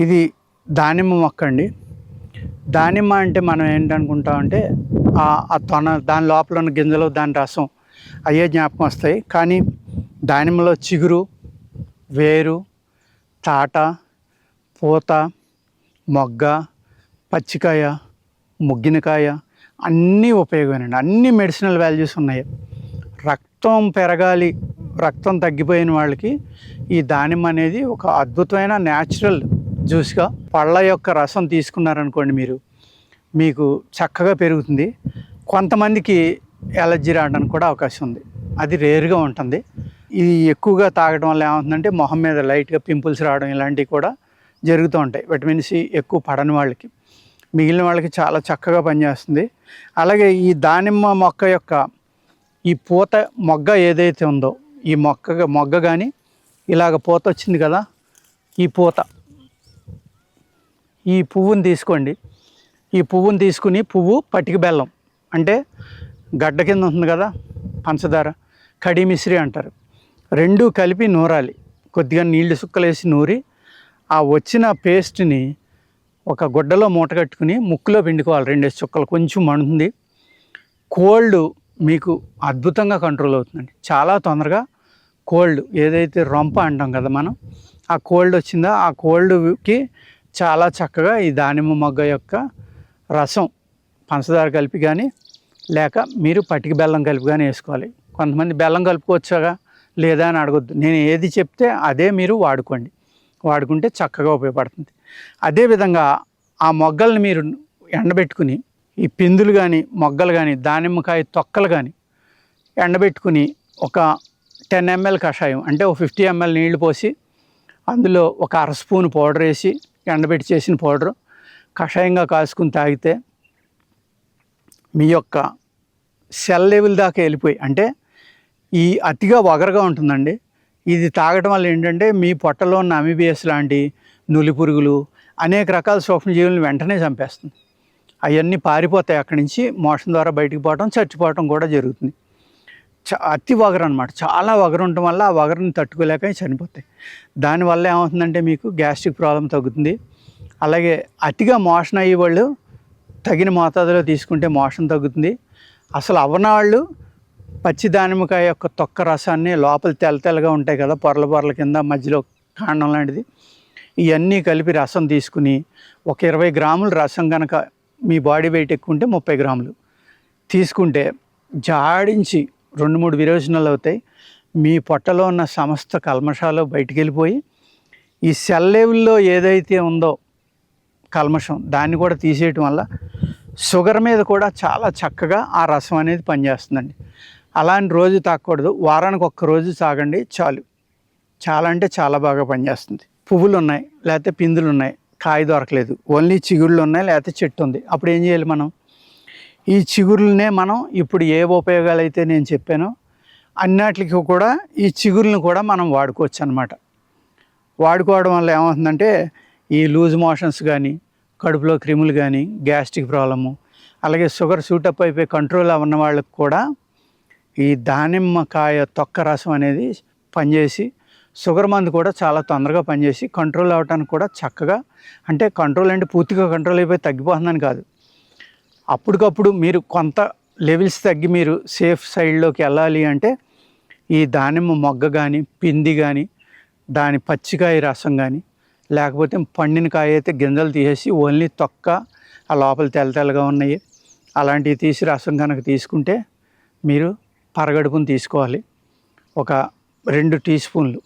ఇది దానిమ్మ మొక్క అండి. దానిమ్మ అంటే మనం ఏంటనుకుంటామంటే ఆ దాని లోపల ఉన్న గింజలు, దాని రసం అయ్యే జ్ఞాపకం వస్తాయి. కానీ దానిమ్మలో చిగురు, వేరు, తాట, పూత, మొగ్గ, పచ్చికాయ, ముగ్గినకాయ అన్నీ ఉపయోగమేనండి. అన్ని మెడిసినల్ వాల్యూస్ ఉన్నాయి. రక్తం పెరగాలి, రక్తం తగ్గిపోయిన వాళ్ళకి ఈ దానిమ్మ అనేది ఒక అద్భుతమైన న్యాచురల్ జ్యూస్గా, పళ్ళ యొక్క రసం తీసుకున్నారనుకోండి మీకు చక్కగా పెరుగుతుంది. కొంతమందికి ఎలర్జీ రావడానికి కూడా అవకాశం ఉంది, అది రేర్గా ఉంటుంది. ఇది ఎక్కువగా తాగడం వల్ల ఏమవుతుందంటే మొహం మీద లైట్గా పింపుల్స్ రావడం ఇలాంటివి కూడా జరుగుతూ ఉంటాయి. విటమిన్ సి ఎక్కువ పడని వాళ్ళకి, మిగిలిన వాళ్ళకి చాలా చక్కగా పనిచేస్తుంది. అలాగే ఈ దానిమ్మ మొక్క యొక్క ఈ పూత మొగ్గ ఏదైతే ఉందో, ఈ మొగ్గ కానీ ఇలాగ పూత వచ్చింది కదా, ఈ పూత, ఈ పువ్వుని తీసుకోండి. ఈ పువ్వుని తీసుకుని పటిక బెల్లం అంటే గడ్డ కింద ఉంటుంది కదా పంచదార, కడి మిశ్రీ అంటారు, రెండు కలిపి నూరాలి. కొద్దిగా నీళ్లు సుక్కలేసి నూరి ఆ వచ్చిన పేస్ట్ని ఒక గుడ్డలో మూట కట్టుకుని ముక్కులో పిండుకోవాలి. 2 చుక్కలు, కొంచెం మండుతుంది. కోల్డ్ మీకు అద్భుతంగా కంట్రోల్ అవుతుందండి. చాలా తొందరగా కోల్డ్ ఏదైతే రొంప అంటాం కదా మనం, ఆ కోల్డ్ వచ్చిందో ఆ కోల్డ్కి చాలా చక్కగా ఈ దానిమ్మ మొగ్గ యొక్క రసం పంచదార కలిపి కానీ, లేక మీరు పటిక బెల్లం కలిపి కానీ వేసుకోవాలి. కొంతమంది బెల్లం కలుపుకోవచ్చాగా లేదా అని అడగొద్దు. నేను ఏది చెప్తే అదే మీరు వాడుకుంటే చక్కగా ఉపయోగపడుతుంది. అదేవిధంగా ఆ మొగ్గల్ని మీరు ఎండబెట్టుకుని, ఈ పిందులు కానీ మొగ్గలు కానీ దానిమ్మకాయ తొక్కలు కానీ ఎండబెట్టుకుని ఒక 10 ml కషాయం అంటే ఒక 50 ml నీళ్లు పోసి అందులో ఒక 1/2 స్పూన్ పౌడర్ వేసి, ఎండబెట్టి చేసిన పౌడరు కషాయంగా కాసుకుని తాగితే మీ యొక్క సెల్ లెవెల్ దాకా వెళ్ళిపోయి, అంటే ఈ అతిగా వగరగా ఉంటుందండి. ఇది తాగడం వల్ల ఏంటంటే మీ పొట్టలో ఉన్న అమీబియస్ లాంటి నులి పురుగులు, అనేక రకాల సూక్ష్మజీవులను వెంటనే చంపేస్తుంది. అవన్నీ పారిపోతాయి అక్కడి నుంచి, మోషన్ ద్వారా బయటికి పోవడం, చచ్చిపోవటం కూడా జరుగుతుంది. అతి వగరు అనమాట. చాలా వగరు ఉండటం వల్ల ఆ వగరుని తట్టుకోలేక చనిపోతాయి. దానివల్ల ఏమవుతుందంటే మీకు గ్యాస్ట్రిక్ ప్రాబ్లం తగ్గుతుంది. అలాగే అతిగా మోషన్ అయ్యే వాళ్ళు తగిన మోతాదులో తీసుకుంటే మోషన్ తగ్గుతుంది. అసలు అవ్వనాళ్ళు పచ్చి దానిమ్మకాయ యొక్క తొక్క రసాన్ని, లోపల తెల్లగా ఉంటాయి కదా పొరల కింద మధ్యలో కాండం లాంటిది, ఇవన్నీ కలిపి రసం తీసుకుని ఒక 20 గ్రాములు రసం కనుక మీ బాడీ వెయిట్ ఎక్కువ ఉంటే 30 గ్రాములు తీసుకుంటే జాడించి 2-3 విరోచనాలు అవుతాయి. మీ పొట్టలో ఉన్న సమస్త కల్మషాలు బయటికి వెళ్ళిపోయి ఈ సెల్ లెవెల్లో ఏదైతే ఉందో కల్మషం, దాన్ని కూడా తీసేయటం వల్ల షుగర్ మీద కూడా చాలా చక్కగా ఆ రసం అనేది పనిచేస్తుందండి. అలాంటి రోజు తాగకూడదు, వారానికి 1 రోజు తాగండి చాలు. చాలా అంటే చాలా బాగా పనిచేస్తుంది. పువ్వులు ఉన్నాయి, లేకపోతే పిందులు ఉన్నాయి, కాయ దొరకలేదు, ఓన్లీ చిగుళ్ళు ఉన్నాయి, లేకపోతే చెట్టు ఉంది. అప్పుడు ఏం చేయాలి మనం? ఈ చిగురులనే మనం ఇప్పుడు ఏ ఉపయోగాలు అయితే నేను చెప్పానో అన్నిటికి కూడా ఈ చిగురులను కూడా మనం వాడుకోవచ్చు అన్నమాట. వాడుకోవడం వల్ల ఏమవుతుందంటే ఈ లూజ్ మోషన్స్ కానీ, కడుపులో క్రిములు కానీ, గ్యాస్ట్రిక్ ప్రాబ్లము, అలాగే షుగర్ సూటప్ అయిపోయి కంట్రోల్ అవ్వన్న వాళ్ళకి కూడా ఈ దానిమ్మకాయ తొక్క రసం అనేది పనిచేసి, షుగర్ మందు కూడా చాలా తొందరగా పనిచేసి కంట్రోల్ అవ్వడానికి కూడా చక్కగా, అంటే కంట్రోల్ అంటే పూర్తిగా కంట్రోల్ అయిపోయి తగ్గిపోతుందని కాదు, అప్పటికప్పుడు మీరు కొంత లెవెల్స్ తగ్గి మీరు సేఫ్ సైడ్లోకి వెళ్ళాలి అంటే ఈ దానిమ్మ మొగ్గ కానీ, పిండి కానీ, దాని పచ్చికాయ రసం కానీ, లేకపోతే పండిన కాయ అయితే గింజలు తీసేసి ఓన్లీ తొక్క, ఆ లోపల తెల్లగా ఉన్నాయి, అలాంటివి తీసి రసం కనుక తీసుకుంటే మీరు పరగడుపుని తీసుకోవాలి. ఒక 2 టీ స్పూన్లు,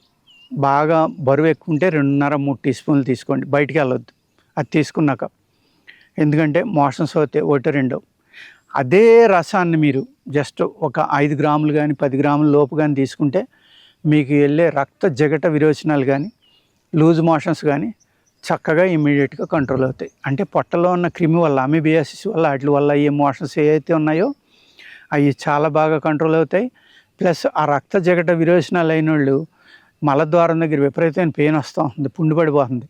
బాగా బరువు ఎక్కువ ఉంటే 2.5-3 టీ స్పూన్లు తీసుకోండి. బయటికి వెళ్ళొద్దు అది తీసుకున్నాక, ఎందుకంటే మోషన్స్ అవుతాయి 1-2. అదే రసాన్ని మీరు జస్ట్ ఒక 5 గ్రాములు కానీ 10 గ్రాముల లోపు కానీ తీసుకుంటే మీకు వెళ్ళే రక్త జగట విరోచనాలు కానీ, లూజ్ మోషన్స్ కానీ చక్కగా ఇమీడియట్గా కంట్రోల్ అవుతాయి. అంటే పొట్టలో ఉన్న క్రిమి వల్ల, అమీబియాసిస్ వల్ల, వాటి వల్ల ఏ మోషన్స్ ఏవైతే ఉన్నాయో అవి చాలా బాగా కంట్రోల్ అవుతాయి. ప్లస్ ఆ రక్త జగట విరోచనాలు అయిన వాళ్ళు మలద్వారం దగ్గర విపరీతమైన పెయిన్ వస్తూ ఉంటుంది, పుండు పడిపోతుంది,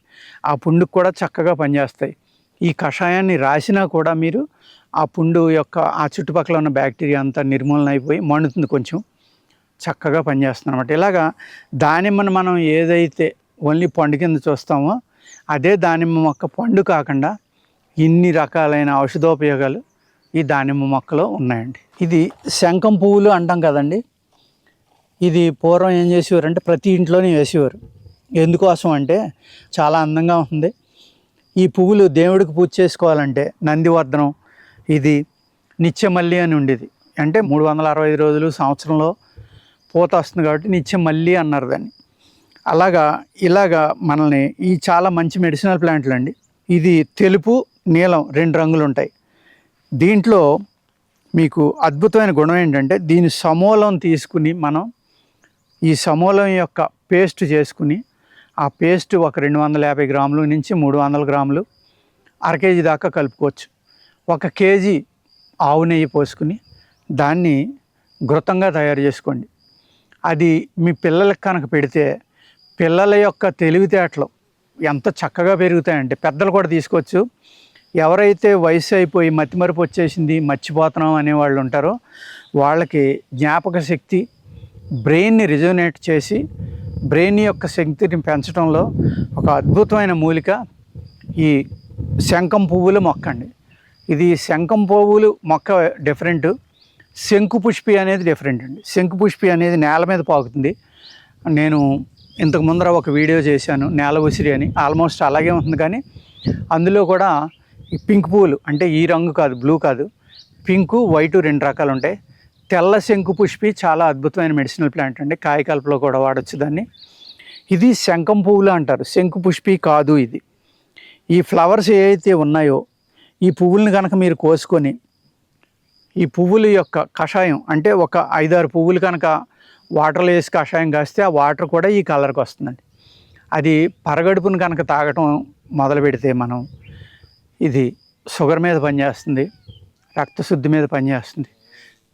ఆ పుండుకు కూడా చక్కగా పనిచేస్తాయి. ఈ కషాయాన్ని రాసినా కూడా మీరు ఆ పుండు యొక్క ఆ చుట్టుపక్కల ఉన్న బ్యాక్టీరియా అంతా నిర్మూలన అయిపోయి మండుతుంది, కొంచెం చక్కగా పనిచేస్తుంది అనమాట. ఇలాగా దానిమ్మను మనం ఏదైతే ఓన్లీ పండు కింద చూస్తామో అదే దానిమ్మ మొక్క పండు కాకుండా ఇన్ని రకాలైన ఔషధోపయోగాలు ఈ దానిమ్మ మొక్కలో ఉన్నాయండి. ఇది శంఖం పువ్వులు అంటాం కదండి. ఇది పూర్వం ఏం చేసేవారంటే ప్రతి ఇంట్లోనే వేసేవారు. ఎందుకోసం అంటే చాలా అందంగా ఉంటుంది. ఈ పువ్వులు దేవుడికి పూజ చేసుకోవాలంటే నందివర్ధనం, ఇది నిత్యమల్లి అని ఉండేది. అంటే 365 రోజులు సంవత్సరంలో పూత వస్తుంది కాబట్టి నిత్యమల్లి అన్నారు దాన్ని. ఇలాగా మనల్ని ఈ చాలా మంచి మెడిసినల్ ప్లాంట్లు అండి. ఇది తెలుపు, నీలం 2 రంగులు ఉంటాయి. దీంట్లో మీకు అద్భుతమైన గుణం ఏంటంటే దీని సమూలం తీసుకుని మనం ఈ సమూలం యొక్క పేస్ట్ చేసుకుని ఆ పేస్ట్ ఒక 250 గ్రాములు నుంచి 300 గ్రాములు, అర కేజీ దాకా కలుపుకోవచ్చు. 1 కేజీ ఆవు నెయ్యి పోసుకుని దాన్ని ఘృతంగా తయారు చేసుకోండి. అది మీ పిల్లలకు కనుక పెడితే పిల్లల యొక్క తెలివితేటలు ఎంత చక్కగా పెరుగుతాయంటే పెద్దలు కూడా తీసుకోవచ్చు. ఎవరైతే వయసు అయిపోయి మతిమరుపు వచ్చేసింది, మర్చిపోతున్నాం అనేవాళ్ళు ఉంటారో వాళ్ళకి జ్ఞాపక శక్తి, బ్రెయిన్ని రిజోనేట్ చేసి బ్రెయిన్ యొక్క శక్తిని పెంచడంలో ఒక అద్భుతమైన మూలిక ఈ శంఖం పువ్వుల మొక్క అండి. ఇది శంఖం పువ్వులు మొక్క డిఫరెంట్, శంకుపుష్పి అనేది డిఫరెంట్ అండి. శంకుపుష్పి అనేది నేల మీద పాకుతుంది. నేను ఇంతకు ముందర ఒక వీడియో చేశాను నేల ఉసిరి అని, ఆల్మోస్ట్ అలాగే ఉంటుంది. కానీ అందులో కూడా ఈ పింక్ పువ్వులు అంటే ఈ రంగు కాదు, బ్లూ కాదు, పింకు వైటు 2 రకాలు ఉంటాయి. తెల్ల శంకుపుష్పి చాలా అద్భుతమైన మెడిసినల్ ప్లాంట్ అండి. కాయకల్పలో కూడా వాడచ్చు దాన్ని. ఇది శంఖం పువ్వులు అంటారు, శంకుపుష్పి కాదు ఇది. ఈ ఫ్లవర్స్ ఏవైతే ఉన్నాయో ఈ పువ్వుల్ని కనుక మీరు కోసుకొని ఈ పువ్వుల యొక్క కషాయం అంటే ఒక 5-6 పువ్వులు కనుక వాటర్లో వేసి కషాయం కాస్తే ఆ వాటర్ కూడా ఈ కలర్కి వస్తుందండి. అది పరగడుపును కనుక తాగటం మొదలు పెడితే మనం ఇది షుగర్ మీద పనిచేస్తుంది, రక్తశుద్ధి మీద పనిచేస్తుంది,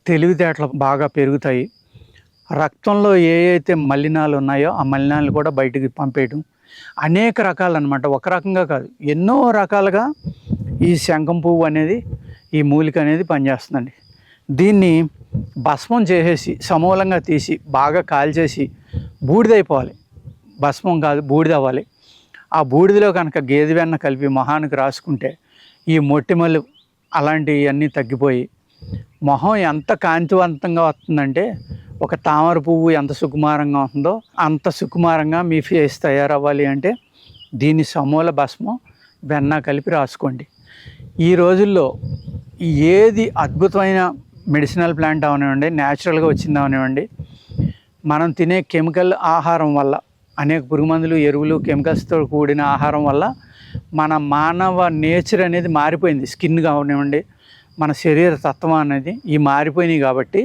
తెలివితేటలు బాగా పెరుగుతాయి. రక్తంలో ఏ అయితే మలినాలు ఉన్నాయో ఆ మలినాలు కూడా బయటికి పంపేయడం, అనేక రకాలు అనమాట. ఒక రకంగా కాదు, ఎన్నో రకాలుగా ఈ శంఖం పువ్వు అనేది, ఈ మూలిక అనేది పనిచేస్తుందండి. దీన్ని భస్మం చేసేసి సమూలంగా తీసి బాగా కాల్చేసి బూడిదైపోవాలి. భస్మం కాదు, బూడిద అవ్వాలి. ఆ బూడిదలో కనుక గేదె వెన్న కలిపి మొహానికి రాసుకుంటే ఈ మొటిమలు అలాంటివన్నీ తగ్గిపోయి మొహం ఎంత కాంతివంతంగా వస్తుందంటే ఒక తామర పువ్వు ఎంత సుకుమారంగా ఉంటుందో అంత సుకుమారంగా మీ ఫేస్ తయారవ్వాలి అంటే దీని సమూల భస్మం వెన్న కలిపి రాసుకోండి. ఈ రోజుల్లో ఏది అద్భుతమైన మెడిసినల్ ప్లాంట్ అవనివ్వండి, న్యాచురల్గా వచ్చింది అవనివ్వండి, మనం తినే కెమికల్ ఆహారం వల్ల, అనేక పురుగుమందులు, ఎరువులు, కెమికల్స్తో కూడిన ఆహారం వల్ల మన మానవ నేచర్ అనేది మారిపోయింది. స్కిన్ కానివ్వండి, మన శరీర తత్వం అనేది ఈ మారిపోయినాయి. కాబట్టి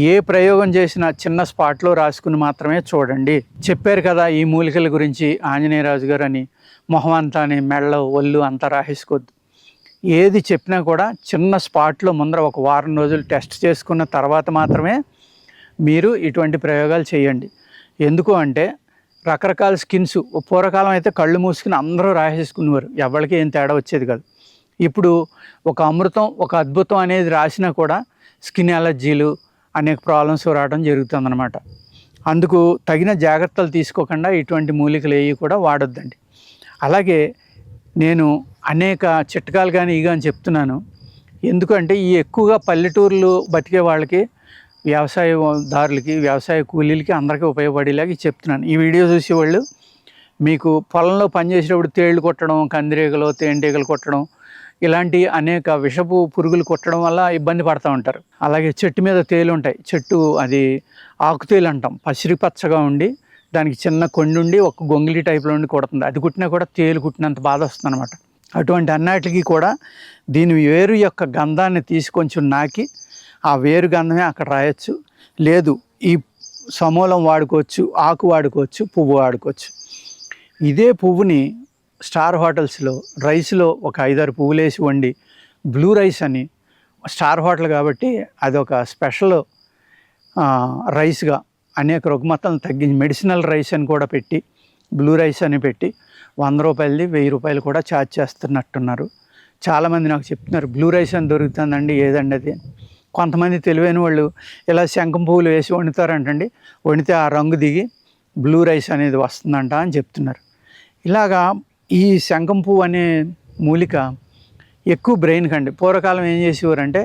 ఏ ప్రయోగం చేసినా చిన్న స్పాట్లో రాసుకుని మాత్రమే చూడండి. చెప్పారు కదా ఈ మూలికల గురించి ఆంజనేయరాజు గారు అని, మొహం అంతా అని, మెళ్ళ ఒళ్ళు అంతా రాసేసుకోవద్దు. ఏది చెప్పినా కూడా చిన్న స్పాట్లో ముందర ఒక వారం రోజులు టెస్ట్ చేసుకున్న తర్వాత మాత్రమే మీరు ఇటువంటి ప్రయోగాలు చేయండి. ఎందుకు అంటే రకరకాల స్కిన్స్, పూర్వకాలం అయితే కళ్ళు మూసుకుని అందరూ రాసేసుకునేవారు, ఎవరికి ఏం తేడా వచ్చేది కాదు. ఇప్పుడు ఒక అమృతం, ఒక అద్భుతం అనేది రాసినా కూడా స్కిన్ అలర్జీలు, అనేక ప్రాబ్లమ్స్ రావడం జరుగుతుందన్నమాట. అందుకు తగిన జాగ్రత్తలు తీసుకోకుండా ఇటువంటి మూలికలు ఏవి కూడా వాడొద్దండి. అలాగే నేను అనేక చిట్కాలు కానీ ఇవి కానీ చెప్తున్నాను. ఎందుకంటే ఈ ఎక్కువగా పల్లెటూర్లు బతికే వాళ్ళకి, వ్యవసాయదారులకి, వ్యవసాయ కూలీలకి అందరికీ ఉపయోగపడేలాగా చెప్తున్నాను. ఈ వీడియో చూసేవాళ్ళు మీకు పొలంలో పనిచేసేటప్పుడు తేళ్ళు కొట్టడం, కందిరీగలు, తేనెటీగలు కొట్టడం, ఇలాంటి అనేక విషపు పురుగులు కొట్టడం వల్ల ఇబ్బంది పడుతూ ఉంటారు. అలాగే చెట్టు మీద తేలు ఉంటాయి, చెట్టు అది ఆకుతేలు అంటాం, పసిరి పచ్చగా ఉండి దానికి చిన్న కొండుండి ఒక గొంగిలి టైప్లో ఉండి కొడుతుంది. అది కుట్టినా కూడా తేలు కుట్టినంత బాధ వస్తుంది అనమాట. అటువంటి అన్నిటికీ కూడా దీని వేరు యొక్క గంధాన్ని తీసి కొంచెం నాకి ఆ వేరు గంధమే అక్కడ రాయొచ్చు. లేదు ఈ సమూలం వాడుకోవచ్చు, ఆకు వాడుకోవచ్చు, పువ్వు వాడుకోవచ్చు. ఇదే పువ్వుని స్టార్ హోటల్స్లో రైస్లో ఒక 5-6 పువ్వులు వేసి వండి, బ్లూ రైస్ అని, స్టార్ హోటల్ కాబట్టి అదొక స్పెషల్ రైస్గా అనేక రుగ్మతలను తగ్గించి మెడిసినల్ రైస్ అని కూడా పెట్టి, బ్లూ రైస్ అని పెట్టి 100 రూపాయలది 1000 రూపాయలు కూడా ఛార్జ్ చేస్తున్నట్టున్నారు. చాలామంది నాకు చెప్తున్నారు బ్లూ రైస్ అని దొరుకుతుందండి, ఏదండి అది. కొంతమంది తెలివైన వాళ్ళు ఇలా శంఖం పువ్వులు వేసి వండుతారంటండి, వండితే ఆ రంగు దిగి బ్లూ రైస్ అనేది వస్తుందంట అని చెప్తున్నారు. ఇలాగా ఈ శంఖం పువ్వు అనే మూలిక ఎక్కువ బ్రెయిన్ కండి. పూర్వకాలం ఏం చేసేవారంటే,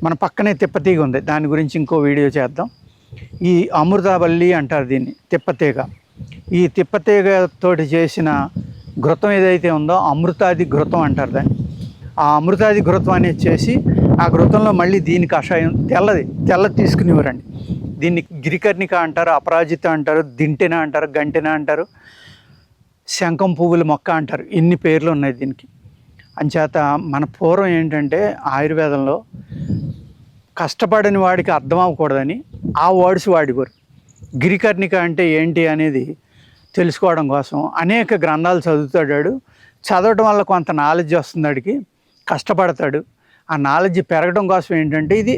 మన పక్కనే తిప్పతీగ ఉంది, దాని గురించి ఇంకో వీడియో చేద్దాం. ఈ అమృతవల్లి అంటారు దీన్ని, తిప్పతీగ. ఈ తిప్పతీగ తోటి చేసిన ఘృతం ఏదైతే ఉందో అమృతాది ఘృతం అంటారు దాన్ని. ఆ అమృతాది ఘృతం అనేది చేసి ఆ ఘృతంలో మళ్ళీ దీని కషాయం తెల్లది తీసుకునేవారండి. దీన్ని గిరికర్ణిక అంటారు, అపరాజిత అంటారు, దింటెన అంటారు, గంటెన అంటారు, శంఖం పువ్వుల మొక్క అంటారు. ఇన్ని పేర్లు ఉన్నాయి దీనికి. అంచేత మన పూర్వం ఏంటంటే ఆయుర్వేదంలో కష్టపడని వాడికి అర్థం అవ్వకూడదని ఆ వర్డ్స్ వాడేవారు. గిరికర్ణిక అంటే ఏంటి అనేది తెలుసుకోవడం కోసం అనేక గ్రంథాలు చదువుతాడు. చదవడం వల్ల కొంత నాలెడ్జ్ వస్తుంది, వాడికి కష్టపడతాడు. ఆ నాలెడ్జ్ పెరగడం కోసం ఏంటంటే ఇది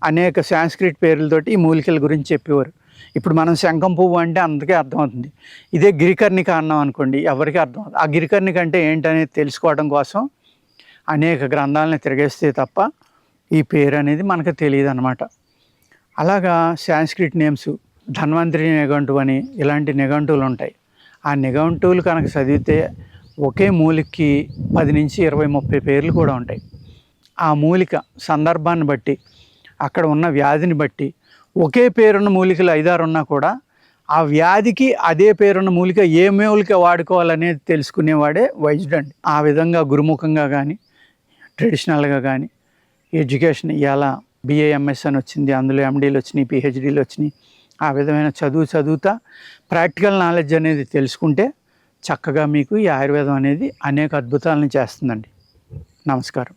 అనేక సాంస్క్రిట్ పేర్లతోటి ఈ మూలికల గురించి చెప్పేవారు. ఇప్పుడు మనం శంఖం పువ్వు అంటే అందుకే అర్థమవుతుంది. ఇదే గిరికర్ణిక అన్నాం అనుకోండి, ఎవరికి అర్థం అవుతుంది. ఆ గిరికర్ణిక అంటే ఏంటనేది తెలుసుకోవడం కోసం అనేక గ్రంథాలను తిరిగేస్తే తప్ప ఈ పేరు అనేది మనకు తెలియదు అన్నమాట. అలాగా సాంస్క్రిట్ నేమ్స్, ధన్వంతరి నిఘంటువు అని ఇలాంటి నిఘంటువులు ఉంటాయి. ఆ నిఘంటువులు కనుక చదివితే ఒకే మూలికకి 10 నుంచి 20, 30 పేర్లు కూడా ఉంటాయి. ఆ మూలిక సందర్భాన్ని బట్టి, అక్కడ ఉన్న వ్యాధిని బట్టి ఒకే పేరున్న మూలికలు 5-6 ఉన్నా కూడా ఆ వ్యాధికి అదే పేరున్న మూలిక ఏ మూలిక వాడుకోవాలనేది తెలుసుకునేవాడే వైద్యుడు అండి. ఆ విధంగా గురుముఖంగా కానీ ట్రెడిషనల్గా కానీ ఎడ్యుకేషన్ ఇలా BA-MS అని వచ్చింది, అందులో MDలు వచ్చినాయి, PhDలు వచ్చినాయి. ఆ విధమైన చదువుతా ప్రాక్టికల్ నాలెడ్జ్ అనేది తెలుసుకుంటే చక్కగా మీకు ఈ ఆయుర్వేదం అనేది అనేక అద్భుతాలను చేస్తుందండి. నమస్కారం.